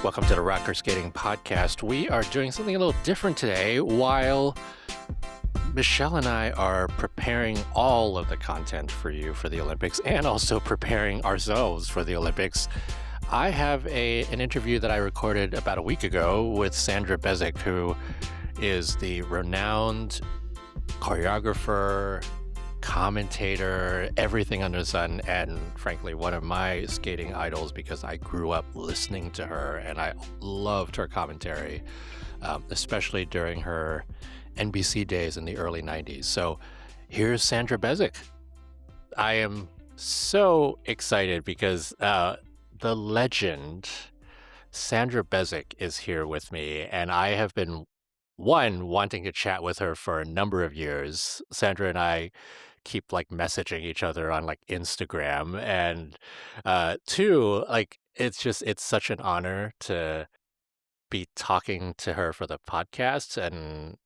Welcome to the Rocker Skating Podcast. We are doing something a little different today. While Michelle and I are preparing all of the content for you for the Olympics and also preparing ourselves for the Olympics, I have an interview that I recorded about a week ago with Sandra Bezic, who is the renowned choreographer, commentator, everything under the sun, and frankly, one of my skating idols because I grew up listening to her and I loved her commentary, especially during her NBC days in the early 90s. So here's Sandra Bezic. I am so excited because the legend Sandra Bezic is here with me, and I have been wanting to chat with her for a number of years. Sandra and I keep messaging each other on Instagram, and two, it's such an honor to be talking to her for the podcast, and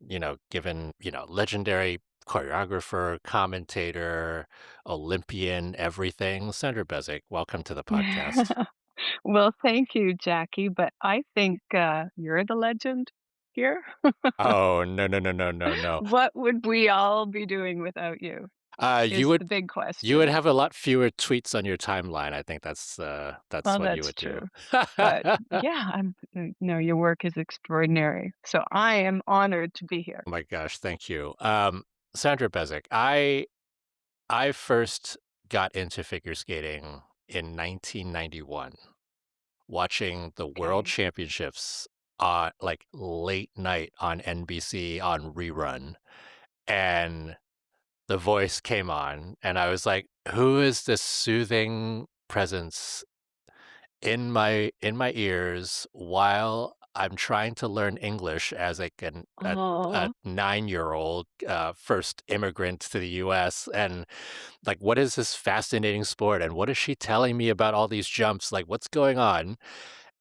given legendary choreographer, commentator, Olympian, everything. Sandra Bezic, welcome to the podcast. Well, thank you, Jackie, but I think you're the legend here. Oh, no, no, no, no, no, no. What would we all be doing without you You is would the big you would question. have a lot fewer tweets on your timeline. I think that's Well, what you that's would do. true. But yeah, no, your work is extraordinary. So I am honored to be here. Oh my gosh, thank you. Sandra Bezic, I first got into figure skating in 1991, watching the World Okay. Championships late night on NBC on rerun, and the voice came on, and I was like, "Who is this soothing presence in my ears while I'm trying to learn English as a Oh, 9-year-old first immigrant to the U.S. And what is this fascinating sport? And what is she telling me about all these jumps? What's going on?"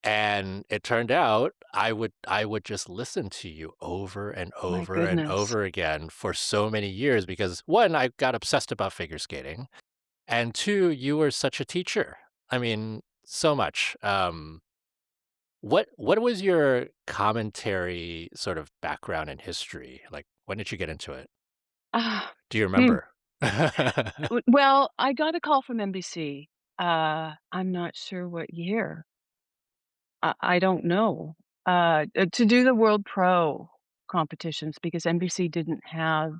And it turned out I would just listen to you over and my over and goodness. over again for so many years because one, I got obsessed about figure skating, and two, you were such a teacher. I mean, so much. What was your commentary sort of background and history? When did you get into it? Ah, Do you hmm. remember? Well, I got a call from NBC. I'm not sure what year. I don't know. To do the World Pro competitions because NBC didn't have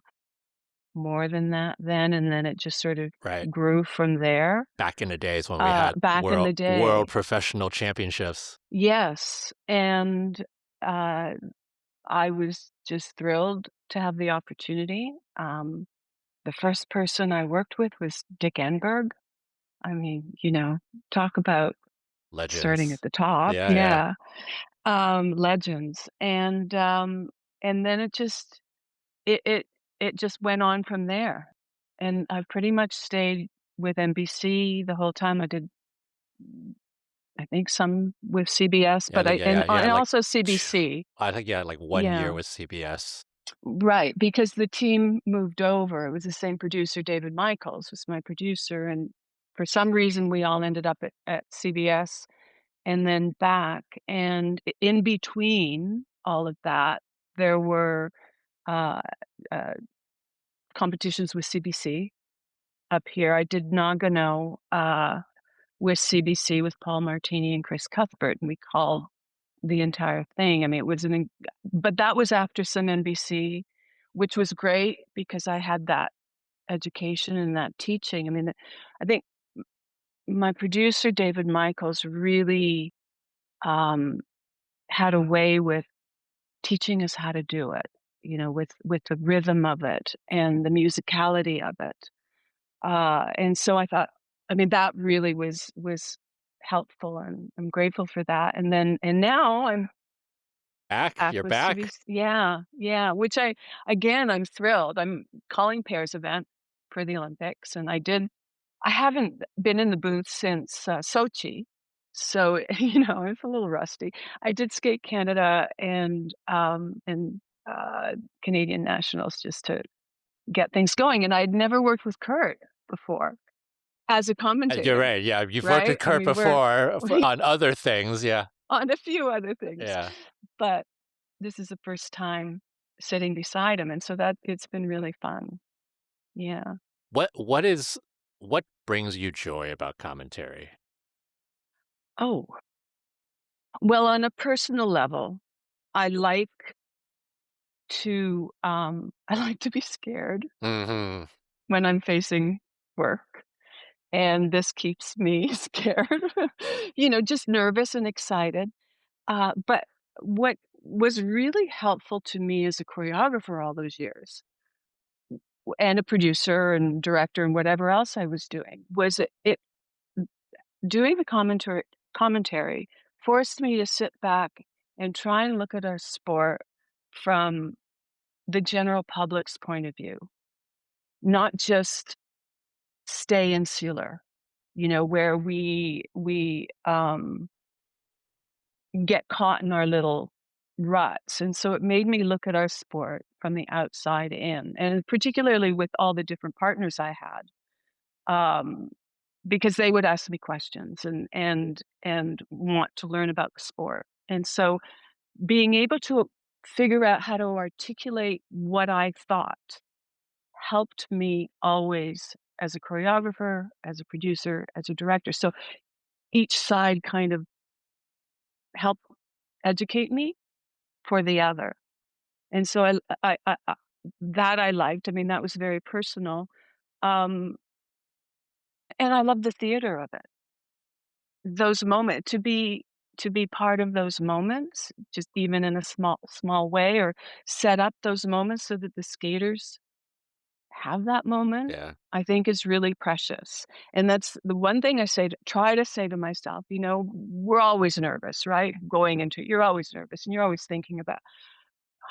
more than that then, and then it just sort of Right. grew from there, Back in the days when we had back in world the world day. professional championships. Yes, and, uh, I was just thrilled to have the opportunity. The first person I worked with was Dick Enberg. I mean, talk about starting at Legends. the top. Yeah, yeah. Yeah. Legends, and then it it it just went on from there, and I've pretty much stayed with NBC the whole time. I did, I think some with CBS, Yeah, but I yeah, yeah, and like, also phew, CBC. I think, yeah, 1 year Yeah, with CBS. right, because the team moved over. It was the same producer, David Michaels was my producer, and for some reason, we all ended up at CBS and then back, and in between all of that, there were, uh, uh, competitions with CBC up here. I did Nagano, with CBC with Paul Martini and Chris Cuthbert, and we called the entire thing. I mean, it was but that was after some NBC, which was great because I had that education and that teaching. I mean, I think my producer, David Michaels, really, um, had a way with teaching us how to do it, with the rhythm of it and the musicality of it. And so I thought, I mean, that really was helpful, and I'm grateful for that. And now I'm Back? back You're with back? CBC. Yeah, yeah, which I'm thrilled. I'm calling pairs event for the Olympics, and I haven't been in the booth since Sochi, so it's a little rusty. I did Skate Canada and Canadian Nationals just to get things going, and I'd never worked with Kurt before as a You're commentator, right, yeah, you've worked right? with I Kurt mean, we're before on other things, yeah. on a few other things. Yeah. But this is the first time sitting beside him, and so that it's been really fun. Yeah. What brings you joy about commentary? Oh, well, on a personal level, I like I like to be scared Mhm. when I'm facing work, and this keeps me scared, just nervous and excited. But what was really helpful to me as a choreographer all those years, and a producer and director and whatever else I was doing, was it doing the commentary forced me to sit back and try and look at our sport from the general public's point of view, not just stay insular, where we get caught in our little ruts. And so it made me look at our sport from the outside in, and particularly with all the different partners I had, um, because they would ask me questions and want to learn about the sport. And so being able to figure out how to articulate what I thought helped me always as a choreographer, as a producer, as a director. So each side kind of helped educate me for the other. And so I that I liked. I mean, that was very personal. Um, and I love the theater of it. Those moments to be part of those moments, just even in a small way, or set up those moments so that the skaters have that moment, Yeah. I think is really precious. And that's the one thing I try to say to myself, we're always nervous, right? Going into it, you're always nervous and you're always thinking about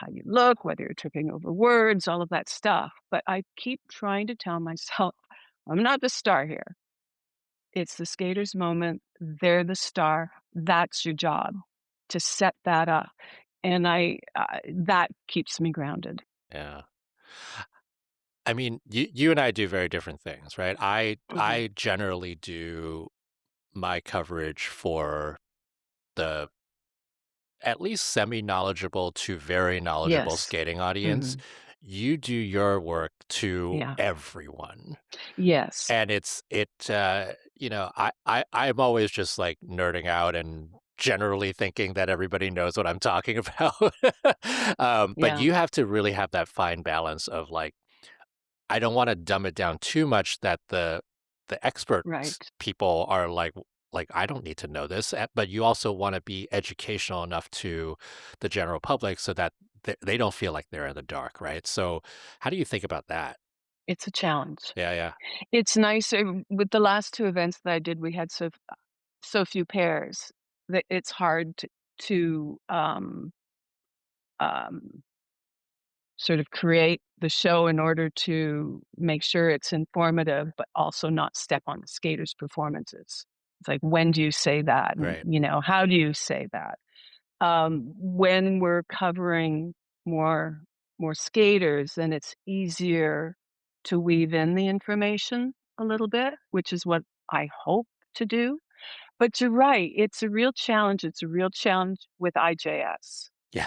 how you look, whether you're tripping over words, all of that stuff. But I keep trying to tell myself, I'm not the star here. It's the skater's moment. They're the star. That's your job to set that up. And that keeps me grounded. Yeah. I mean, you and I do very different things, right? Hmm. I generally do my coverage for the at least semi-knowledgeable to very knowledgeable Yes. skating audience. Hmm. You do your work to Yeah. everyone. Yes. And I'm always just like nerding out and generally thinking that everybody knows what I'm talking about. But Yeah. you have to really have that fine balance of like, I don't want to dumb it down too much that the expert Right. people are like I don't need to know this, but you also want to be educational enough to the general public so that they don't feel like they're in the dark, right? So, how do you think about that? It's a challenge. Yeah, yeah, It's nice, with the last 2 events that I did, we had so few pairs that it's hard to sort of create the show in order to make sure it's informative, but also not step on the skaters' performances. It's like, when do you say that? And, right. how do you say that? When we're covering more more skaters, then it's easier to weave in the information a little bit, which is what I hope to do. But you're right, it's a real challenge. It's a real challenge with IJS, Yeah,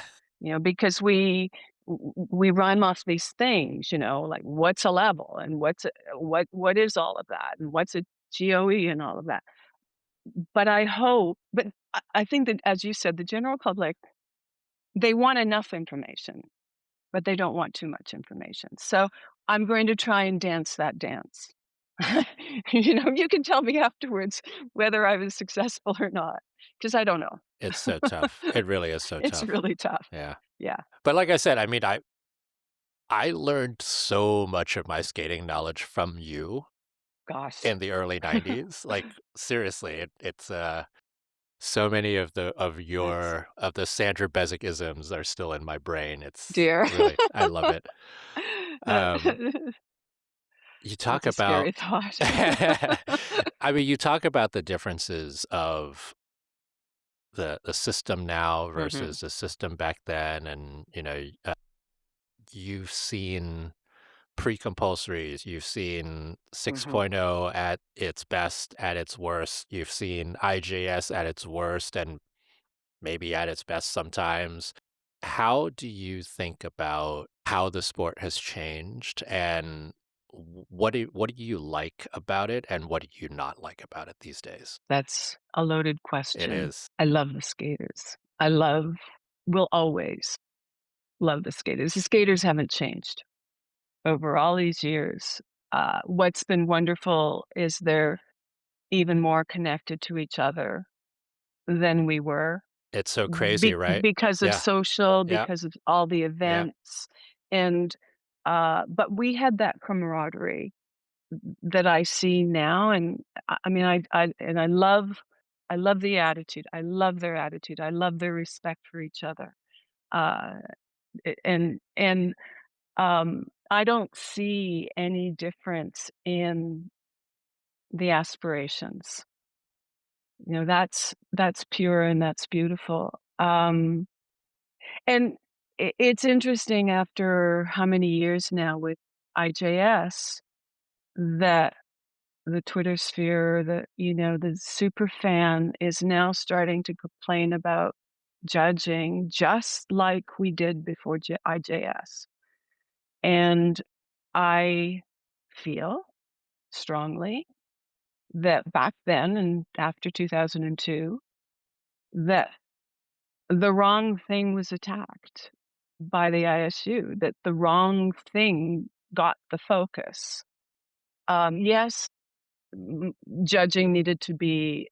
because we rhyme off these things, like what's a level and what is all of that and what's a GOE and all of that. But I think that, as you said, the general public, they want enough information, but they don't want too much information. So I'm going to try and dance that dance. You can tell me afterwards whether I was successful or not, because I don't know. it's so tough. It really is so It's tough. really tough. Yeah. Yeah. But like I said, I mean, I learned so much of my skating knowledge from you Gosh. in the early 90s. Like seriously, it's so many of That's the Sandra Bezic isms are still in my brain. It's dear. really I love it. That Um, you talk that's a about scary thought. I mean, you talk about the differences of the system now Mhm, versus the system back then, and you've seen pre-compulsories, you've seen mhm. 6.0 at its best, at its worst, you've seen IJS at its worst, and maybe at its best sometimes. How do you think about how the sport has changed, and what do you like about it, and what do you not like about it these days? That's a loaded It question. is. I love the skaters. Will always love the skaters. The skaters haven't changed over all these years. What's been wonderful is they're even more connected to each other than we were It's so crazy, right? because of Yeah. social, Yeah. because of all the Yeah. events, and but we had that camaraderie that I see now, and I mean, I love the attitude. I love their attitude. I love their respect for each other. Uh, and I don't see any difference in the aspirations. You know, that's pure and that's beautiful. And it's interesting after how many years now with IJS that the Twitter sphere, the super fan is now starting to complain about judging just like we did before IJS. And I feel strongly that back then and after 2002, that the wrong thing was attacked by the ISU, that the wrong thing got the focus. Yes, m judging needed to be,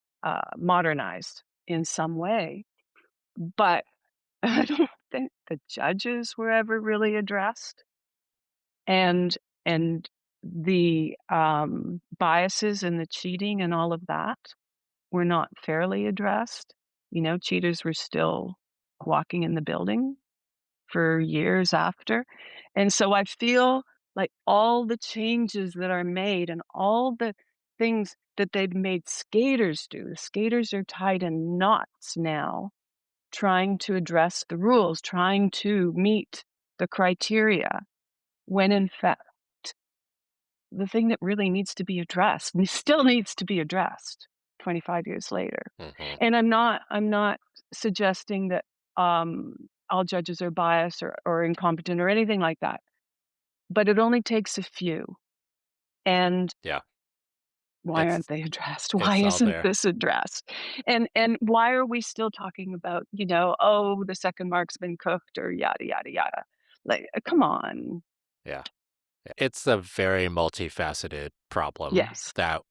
modernized in some way, but I don't think the judges were ever really addressed, and the biases and the cheating and all of that were not fairly addressed. You know, cheaters were still walking in the building for years after. And so I feel like all the changes that are made and all the things that they've made skaters do, the skaters are tied in knots now, trying to address the rules, trying to meet the criteria, when in fact, the thing that really needs to be addressed and still needs to be addressed 25 years later. Mhm. And I'm not suggesting that all judges are biased or incompetent or anything like that. But it only takes a few. And Yeah. why It's aren't they addressed? Why it's all isn't there. this addressed? And why are we still talking about, oh, the second mark's been cooked or yada yada yada? Like, come on. Yeah. It's a very multifaceted problem Yes. that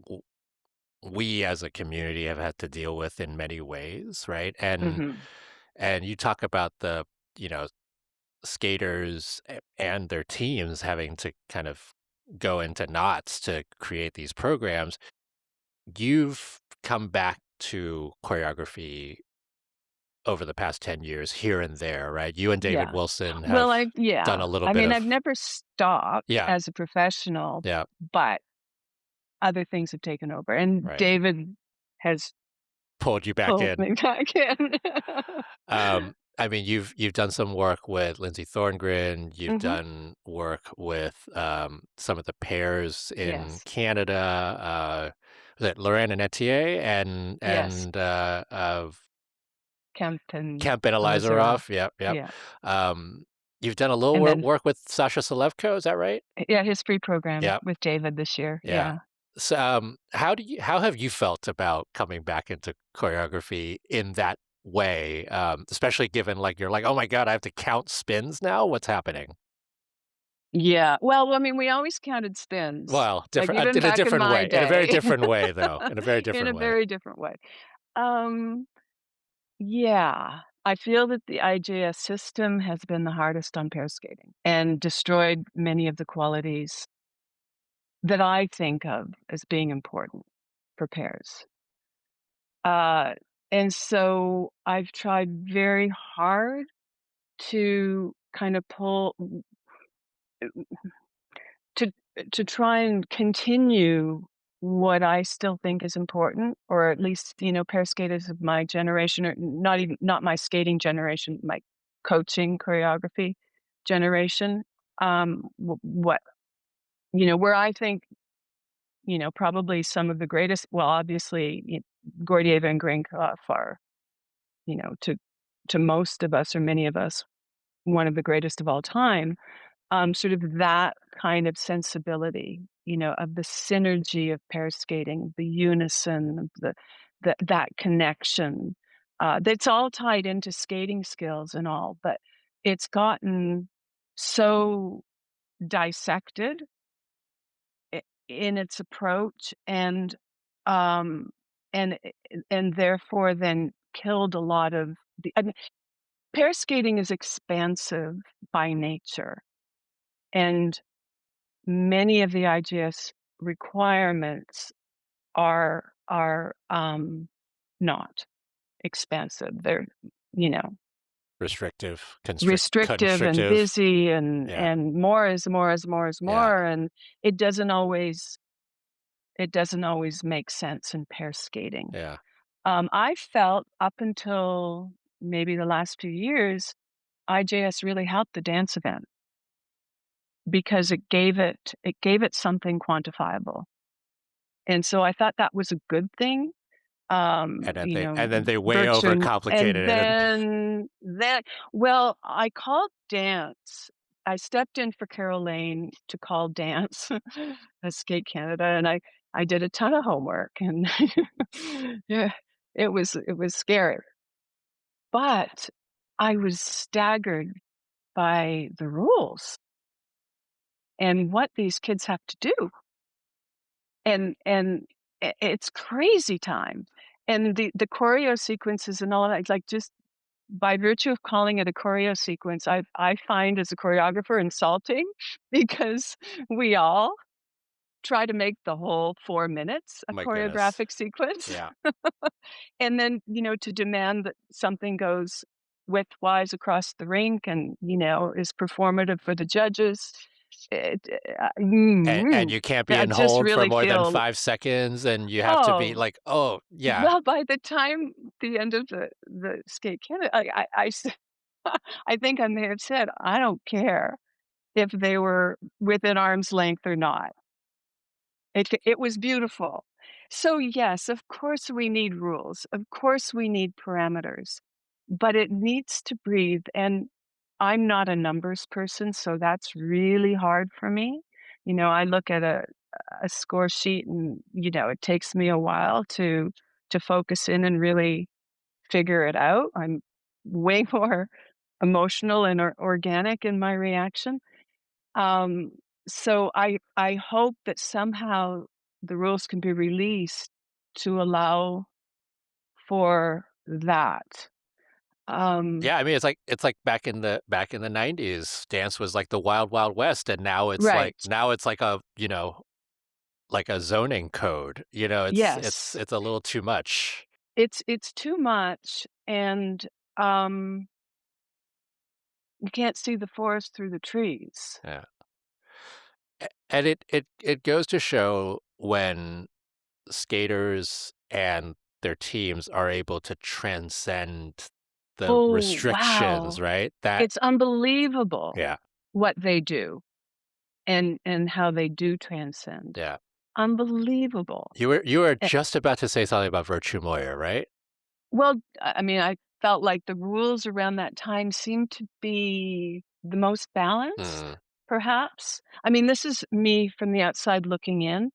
w we as a community have had to deal with in many ways, right? Hmm. And you talk about the, you know, skaters and their teams having to kind of go into knots to create these programs. You've come back to choreography over the past 10 years here and there, right? You and David Yeah. Wilson Well, have done yeah. a little I bit mean, I've of, never stopped yeah, as a professional, yeah, but other things have taken over. And right. David has Pulled you back pulled in. me back in. I mean, you've done some work with Lindsay Thorngren. You've Hmm. done work with some of the pairs in Yes. Canada. Was it Lorraine and Etier Yes. and of Kempton Kemp and Elizarov. Elizarov? Yep, yep. Yeah. Um, you've done a little And then, work with Sasha Salevko. Is that right? yeah, his free program Yep, with David this year. yeah. Yeah. So, how have you felt about coming back into choreography in that way? Especially given like you're like, oh my God, I have to count spins now. What's happening? Yeah. Well, I mean, we always counted spins, Well, like, different even in a back in different my way, in a very day, different way, though, in a very in different a way. very different way. Um, yeah. I feel that the IJS system has been the hardest on pair skating and destroyed many of the qualities that I think of as being important for pairs. Uh, and so I've tried very hard to kind of pull to to try and continue what I still think is important, or at least, pair skaters of my generation, or not my skating generation, my coaching choreography generation. What where I think probably some of the greatest, well, obviously Gordieva and Grinkov are to most of us or many of us, one of the greatest of all time. Sort of that kind of sensibility, of the synergy of pair skating, the unison, of that connection. That's all tied into skating skills and all, but it's gotten so dissected in its approach, um, and and therefore then killed a lot of the. I mean, pair skating is expansive by nature, and many of the IGS requirements are not expansive. They're, you know, Restrictive, restrictive and constrictive. busy, and Yeah, more is more is more is yeah, more, and it doesn't always it doesn't always make sense in pair skating. yeah. I felt up until maybe the last few years, IJS really helped the dance event because it gave it something quantifiable. And so I thought that was a good thing. And then they way Virtue, and overcomplicated it, and then well, I called dance. I stepped in for Carol Lane to call dance at Skate Canada, and I did a ton of homework, and yeah, it was scary. But I was staggered by the rules and what these kids have to do. And it's crazy time. And the choreo sequences and all of that, like, just by virtue of calling it a choreo sequence, I find as a choreographer insulting because we all try to make the whole 4 minutes a my goodness. choreographic sequence. Yeah, And then, to demand that something goes widthwise across the rink and, is performative for the judges. It, and you can't be I in just hold for really more than feel, 5 seconds, and you have to be oh, like, oh yeah, well, by the time the end of the Skate Canada, I think I may have said, "I don't care if they were within arm's length or not." It was beautiful. So, yes, of course we need rules, of course we need parameters, but it needs to breathe, and I'm not a numbers person, so that's really hard for me. I look at a score sheet and, it takes me a while to focus in and really figure it out. I'm way more emotional and organic in my reaction. Um, so I hope that somehow the rules can be released to allow for that. Um, yeah. I mean, it's like back in the 90s, dance was like the wild wild west, and right. now it's like a like a zoning code. It's Yes. it's a little too much. It's too much, and um you can't see the forest through the trees. Yeah. And it goes to show when skaters and their teams are able to transcend the Oh, restrictions, wow. right? That It's unbelievable Yeah, what they do and how they do transcend. yeah. Unbelievable. You were Eh, just about to say something about Virtue Moyer, right? well, I mean, I felt like the rules around that time seemed to be the most balanced, Mm. perhaps. I mean, this is me from the outside looking in,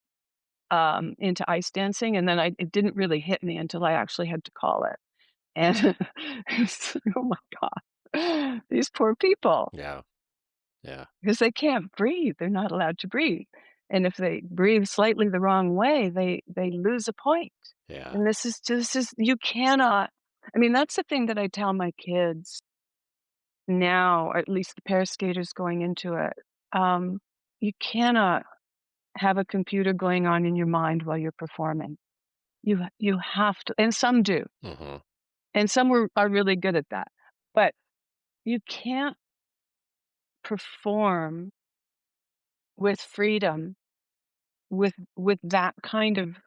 into ice dancing, and then it didn't really hit me until I actually had to call it. And it's oh my god, these poor people, Yeah, yeah, because they can't breathe, they're not allowed to breathe, and if they breathe slightly the wrong way, they lose a point. yeah. And this is you cannot. I mean, that's the thing that I tell my kids now, or at least the pair skaters going into it. You cannot have a computer going on in your mind while you're performing. You have to, and some do, Mhm. and some are really good at that. But you can't perform with freedom with that kind of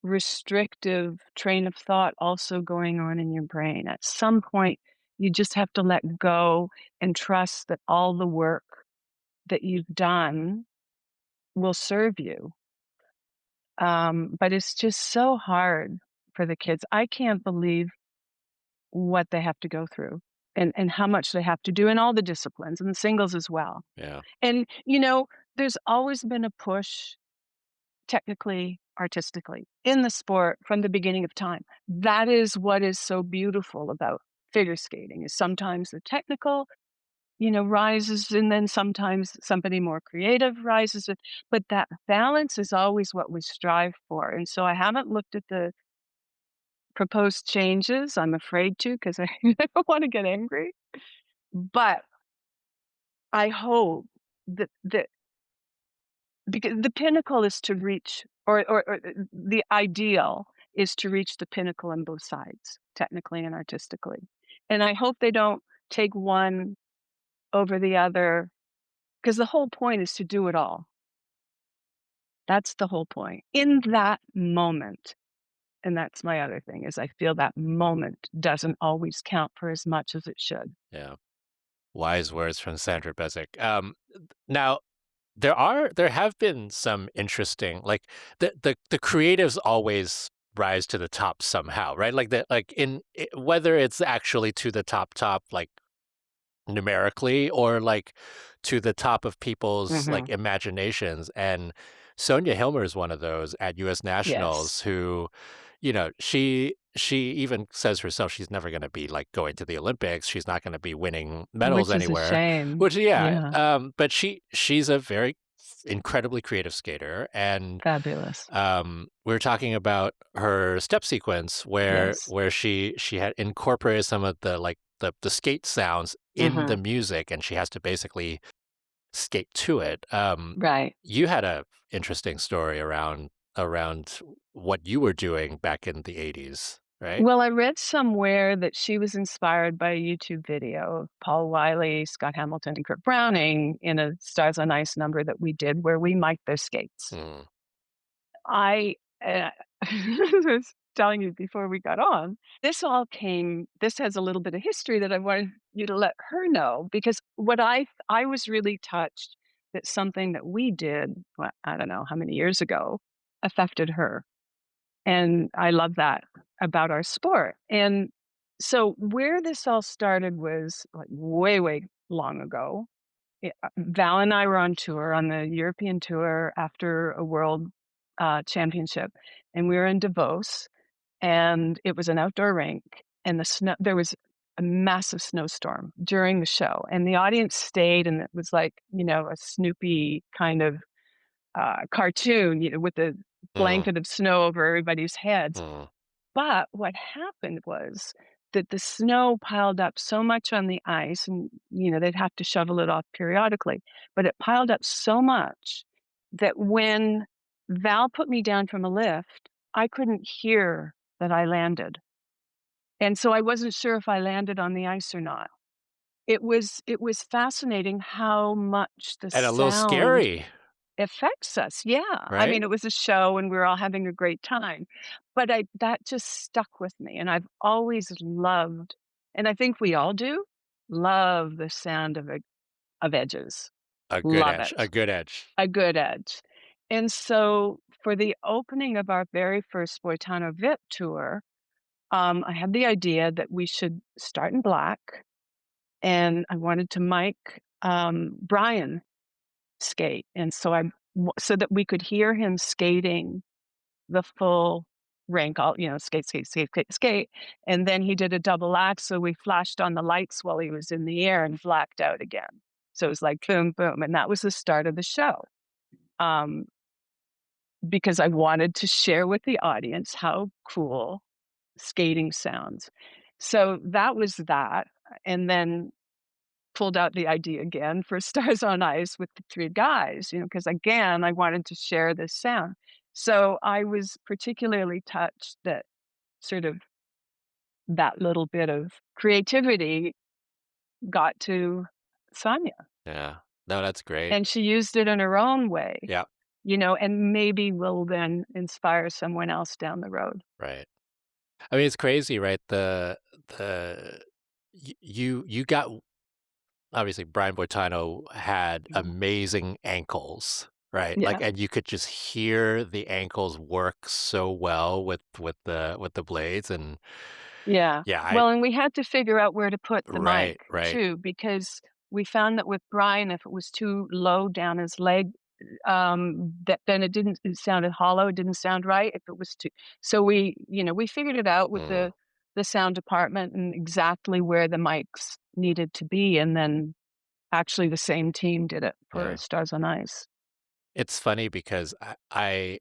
restrictive train of thought also going on in your brain. At some point, you just have to let go and trust that all the work that you've done will serve you. But it's just so hard for the kids. I can't believe what they have to go through and how much they have to do in all the disciplines and the singles as well. Yeah. And, there's always been a push technically, artistically in the sport from the beginning of time. That is what is so beautiful about figure skating is sometimes the technical, rises and then sometimes somebody more creative rises it, but that balance is always what we strive for. And so I haven't looked at the proposed changes. I'm afraid to because I don't want to get angry. But I hope that because the pinnacle is to reach or the ideal is to reach the pinnacle on both sides, technically and artistically. And I hope they don't take one over the other, because the whole point is to do it all. That's the whole point. In that moment, and that's my other thing, is I feel that moment doesn't always count for as much as it should. Yeah. Wise words from Sandra Bezic. Now there have been some interesting, like the creatives always rise to the top somehow, right? Whether it's actually to the top, like numerically, or like to the top of people's like Mhm. imaginations. And Sonia Hilmer is one of those at US Yes. Nationals who, she even says herself she's never going to be like going to the Olympics. She's not going to be winning medals Which is a anywhere. shame. Which, yeah, Yeah. but she's a very incredibly creative skater. And Fabulous. we were talking about her step sequence where Yes. she had incorporated some of the like the skate sounds in the Mhm. music, and she has to basically skate to it. Right. You had a interesting story around what you were doing back in the 80s, right? Well, I read somewhere that she was inspired by a YouTube video of Paul Wiley, Scott Hamilton, and Kurt Browning in a Stars on Ice number that we did where we mic'd their skates. Mm, I was telling you before we got on, this has a little bit of history that I wanted you to let her know because what I was really touched that something that we did, well, I don't know how many years ago, affected her. And I love that about our sport. And so where this all started was like way, way long ago. Val and I were on tour on the European tour after a world championship, and we were in Davos, and it was an outdoor rink, and there was a massive snowstorm during the show, and the audience stayed, and it was like a Snoopy kind of cartoon, with the mm, blanket of snow over everybody's heads. mm. But what happened was that the snow piled up so much on the ice and, they'd have to shovel it off periodically, but it piled up so much that when Val put me down from a lift, I couldn't hear that I landed. And so I wasn't sure if I landed on the ice or not. It was fascinating how much the And a little sound scary, affects us, yeah. I mean, right? it was a show and we were all having a great time, but I that just stuck with me, and I've always loved, and I think we all do, love the sound of edges. A good Love edge, a it. good edge. A good edge. And so for the opening of our very first Boitano VIP tour, I had the idea that we should start in black, and I wanted to mic, Brian skate, and so that we could hear him skating the full rink, all skate, skate, skate, skate, skate, and then he did a double act, so we flashed on the lights while he was in the air and blacked out again. So it was like boom, boom, and that was the start of the show, um, because I wanted to share with the audience how cool skating sounds. So that was that, and then pulled out the idea again for Stars on Ice with the 3 guys, because again, I wanted to share this sound. So I was particularly touched that sort of that little bit of creativity got to Sonia, Yeah. No, that's great. and she used it in her own way, Yeah, and maybe will then inspire someone else down the road. right. I mean, it's crazy, right? The you got, obviously, Brian Boitano had Mhm. amazing ankles, right? Like, Yeah. and you could just hear the ankles work so well with the blades. And Yeah. Yeah, I Well, and we had to figure out where to put the mic right, right. too, because we found that with Brian, if it was too low down his leg, that then it sounded hollow, it didn't sound right. If it was too, so we figured it out with Mm, the sound department and exactly where the mics needed to be, and then actually the same team did it for yeah. Stars on Ice. It's funny because I've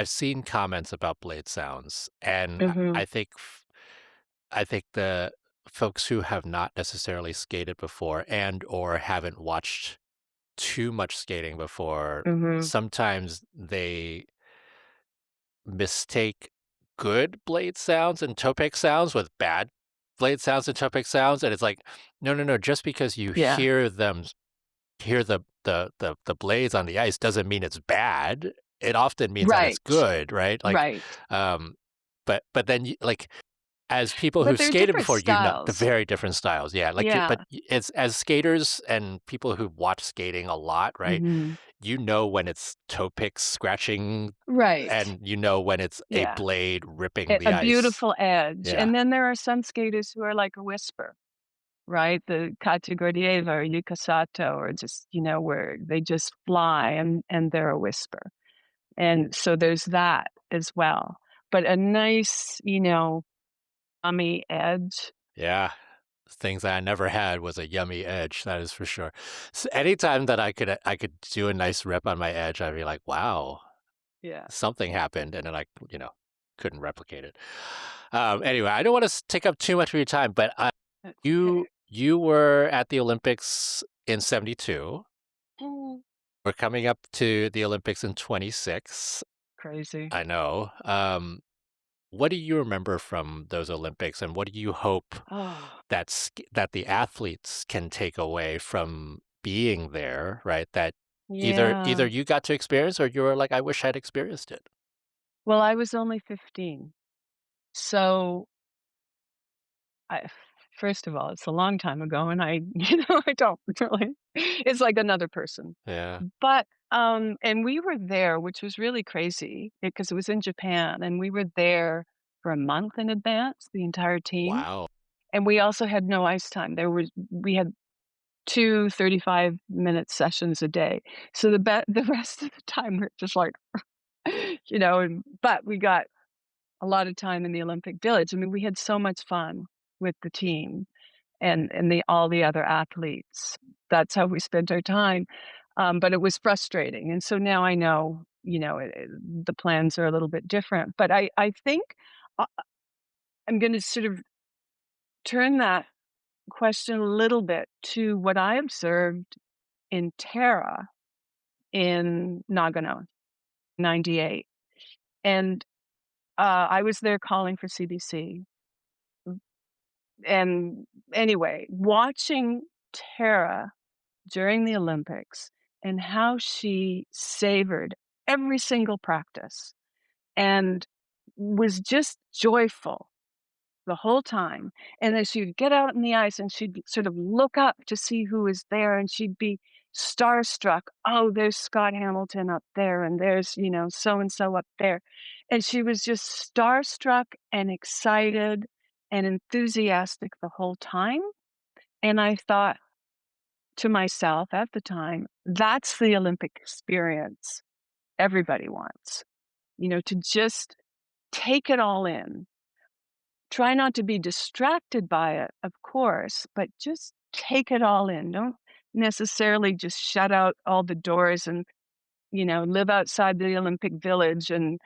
seen comments about blade sounds, and Mhm. I think the folks who have not necessarily skated before and or haven't watched too much skating before, Mhm. sometimes they mistake good blade sounds and topic sounds with bad blade sounds and topic sounds, and it's like, no, no, no. Just because you Yeah. hear the blades on the ice doesn't mean it's bad. It often means that it's Right. good, right? Like, Right. um, but then like as people But who've they're skated different before, you know the styles. very different styles. Yeah, like Yeah. it's as skaters and people who watch skating a lot, right? Mhm. You know when it's toe picks scratching, Right. and you know when it's a Yeah. blade ripping the A ice. beautiful edge, Yeah. and then there are some skaters who are like a whisper, right? The Kategorieva or Yuka Sato or just, where they just fly and they're a whisper. And so there's that as well. But a nice, ummy edge. Yeah. Things that I never had was a yummy edge, that is for sure. So anytime that I could do a nice rip on my edge, I'd be like, "Wow, Yeah. something happened," and then couldn't replicate it. Anyway, I don't want to take up too much of your time, but That's okay. you were at the Olympics in '72. Mm. We're coming up to the Olympics in '26. Crazy. I know. What do you remember from those Olympics, and what do you hope Oh, that the athletes can take away from being there, right? That either yeah. you got to experience or you were like, I wish I'd experienced it. Well, I was only 15. So I first of all, it's a long time ago, and I don't really it's like another person. Yeah. But, and we were there, which was really crazy because it was in Japan, and we were there for a month in advance, the entire team, Wow. and we also had no ice time. We had 2 35-minute sessions a day. So the rest of the time, we're just like, but we got a lot of time in the Olympic Village. I mean, we had so much fun with the team and all the other athletes. That's how we spent our time, but it was frustrating, and so now I know, the plans are a little bit different, but I think, uh, I'm gonna sort of turn that question a little bit to what I observed in Tara in Nagano, '98, and, I was there calling for CBC, and anyway, watching Tara during the Olympics and how she savored every single practice and was just joyful the whole time. And then she'd get out in the ice and sort of look up to see who was there and she'd be starstruck. Oh, there's Scott Hamilton up there and there's, so and so up there. And she was just starstruck and excited and enthusiastic the whole time. And I thought, to myself at the time, that's the Olympic experience everybody wants, to just take it all in. Try not to be distracted by it, of course, but just take it all in. Don't necessarily just shut out all the doors and, live outside the Olympic Village and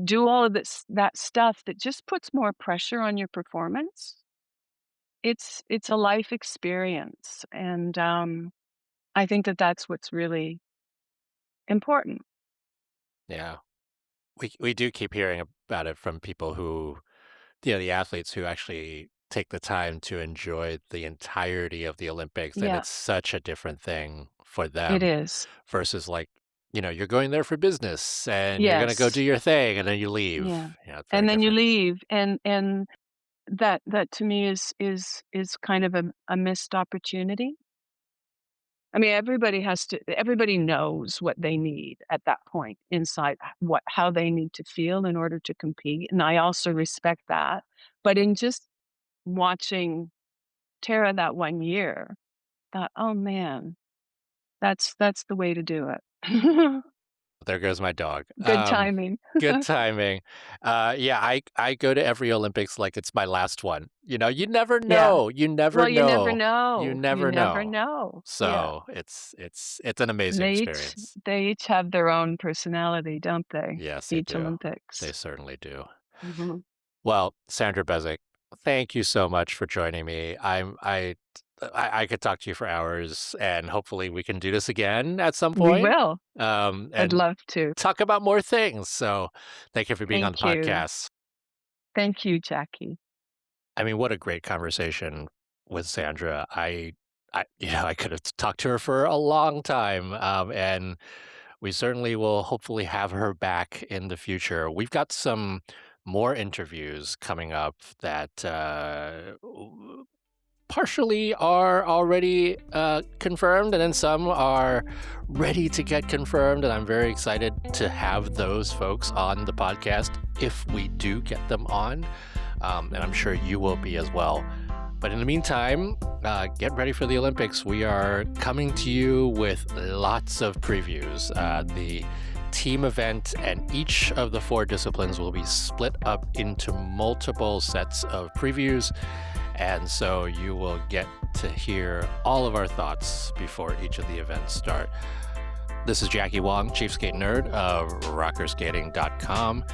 do all of that stuff that just puts more pressure on your performance. It's a life experience, and I think that that's what's really important. Yeah. We do keep hearing about it from people who, the athletes who actually take the time to enjoy the entirety of the Olympics, and Yeah, it's such a different thing for it them is. versus like, you're going there for business and you're gonna go do Yes. your thing and then you Yeah. leave. Yeah, it's very And then you different. leave, and that to me is kind of a missed opportunity. I mean, everybody knows what they need at that point inside, how they need to feel in order to compete, and I also respect that. But in just watching Tara that one year, thought, "Oh, man, that's the way to do it." There goes my dog. Good timing. Good timing. Yeah, I go to every Olympics like it's my last one. You never Yeah. know. You never Well, you never know. You know. You never never know. know. Yeah. So it's an And amazing experience. they each have their own personality, don't they? Yes, they Each do. They Olympics. certainly do. Mhm. Well, Sandra Bezic, thank you so much for joining me. I could talk to you for hours, and hopefully we can do this again at some We point, will. I'd and love to. talk about more things. So, thank you for being on the Thank you. podcast. Thank you, Jackie. I mean, what a great conversation with Sandra. I could have talked to her for a long time, and we certainly will hopefully have her back in the future. We've got some more interviews coming up that partially are already confirmed, and then some are ready to get confirmed. And I'm very excited to have those folks on the podcast if we do get them on. And I'm sure you will be as well. But in the meantime, get ready for the Olympics. We are coming to you with lots of previews. The team event and each of the 4 disciplines will be split up into multiple sets of previews. And so you will get to hear all of our thoughts before each of the events start. This is Jackie Wong, Chief Skate Nerd of rockerskating.com.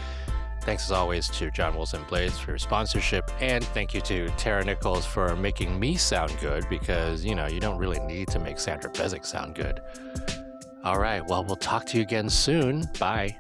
Thanks as always to John Wilson Blades for your sponsorship, and thank you to Tara Nichols for making me sound good, because, you don't really need to make Sandra Bezic sound good. All right, well, we'll talk to you again soon. Bye.